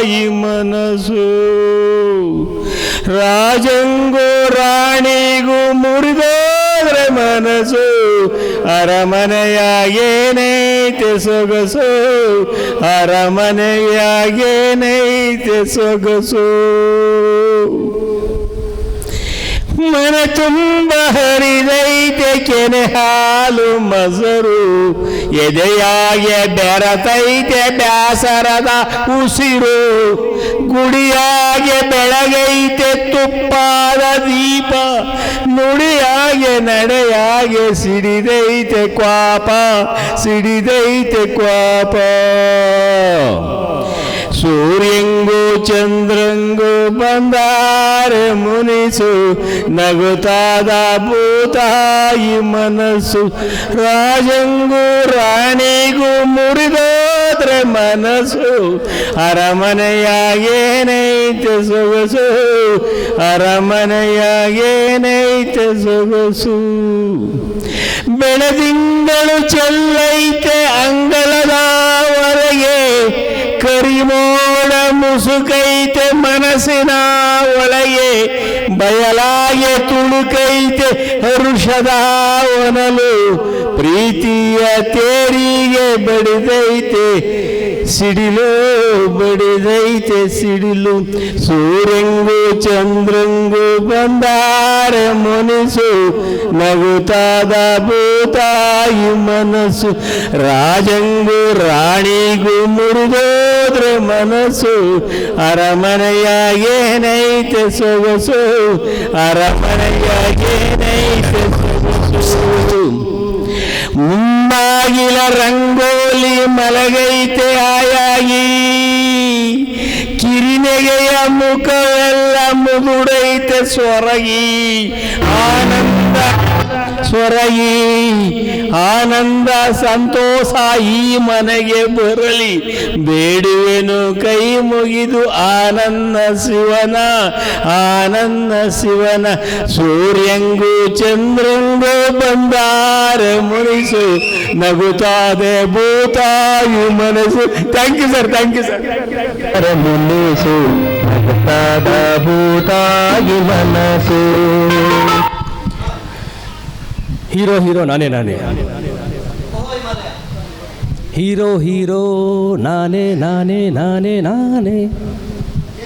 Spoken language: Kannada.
ಈ ಮನಸ್ಸು ರಾಜಂಗೂ ರಾಣಿಗೂ ಮುರಿದೋದ್ರೆ ಮನಸ್ಸು ಅರಮನೆಯಾಗೇನೈತೆ ಸೊಗಸು ಅರಮನೆಯಾಗೇನೈತೆ ಸೊಗಸು ಮನ ತುಂಬ ಹರಿದೈತೆ ಕೆನೆ ಹಾಲು ಮೊಸರು ಎದೆಯಾಗೆ ಬೆರತೈತೆ ಬ್ಯಾಸರದ ಉಸಿರು ಗುಡಿಯಾಗೆ ಬೆಳಗೈತೆ ತುಪ್ಪಾದ ದೀಪ ನುಡಿಯಾಗೆ ನಡೆಯಾಗೆ ಸಿಡಿದೈತೆ ಕ್ವಾಪ ಸಿಡಿದೈತೆ ಕ್ವಾಪ ಸೂರ್ಯಂಗೂ ಚಂದ್ರಂಗೂ ಬಂದಾರೆ ಮುನಿಸು ನಗುತ್ತಾದ ಭೂತಾಯಿ ಮನಸ್ಸು ರಾಜಂಗೂ ರಾಣಿಗೂ ಮುರಿದೋದ್ರೆ ಮನಸ್ಸು ಅರಮನೆಯಾಗೇನೈತೆ ಸೊಗಸು ಅರಮನೆಯಾಗೇನೈತೆ ಸೊಗಸು ಬೆಳದಿಂಗಳು ಚೆಲ್ಲೈತೆ ಅಂಗಳದ ಹೊರಗೆ ಕರಿಮೋಡ ಮುಸುಕೈತೆ ಮನಸ್ಸಿನ ಒಳಗೆ ಬಯಲಾಗೆ ತುಳುಕೈತೆ ಹರುಷದ ಒನಲು ಪ್ರೀತಿಯ ತೇರಿಗೆ ಬಡಿದೈತೆ ಸಿಡಿಲು ಬಡಿದೈತೆ ಸಿಡಿಲು ಸೂರ್ಯಂಗೂ ಚಂದ್ರಂಗೂ ಬಂದಾರೆ ಮುನಿಸು ನಗುತ್ತಾದ ಭೂತಾಯಿ ಮನಸ್ಸು ರಾಜಂಗೂ ರಾಣಿಗೂ ಮುರಿದೋದ್ರೆ ಮನಸ್ಸು ಅರಮನೆಯಾಗೇನೈತೆ ಸೊಗಸು ಅರಮನೆಯಾಗೇನೈತೆ ಸೊಗಸು ಮುಂಬಾಗಿಲ ರಂಗೋಲಿ ಮಲಗೈತೆ ಆಯಾಗಿ ಕಿರಿನೆಗೆಯ ಮುಖವೆಲ್ಲ ಮುದುಡೈತೆ ಸೊರಗಿ ಆನಂದ ಸೊರಗಿ ಆನಂದ ಸಂತೋಷ ಈ ಮನೆಗೆ ಬರಲಿ ಬೇಡುವೆನು ಕೈ ಮುಗಿದು ಆನಂದ ಶಿವನ ಸೂರ್ಯಂಗೂ ಚಂದ್ರಂಗೂ ಬಂದಾರೆ ಮುನಿಸು ನಗುತ್ತಾದೆ ಭೂತಾಯಿ ಮನಸ್ಸು ಥ್ಯಾಂಕ್ ಯು ಸರ್ ಮುನಿಸು ನಗುತ್ತಾದ ಭೂತಾಯಿ ಮನಸ್ಸು ಹೀರೋ ನಾನೇ ಹೀರೋ ನಾನೇ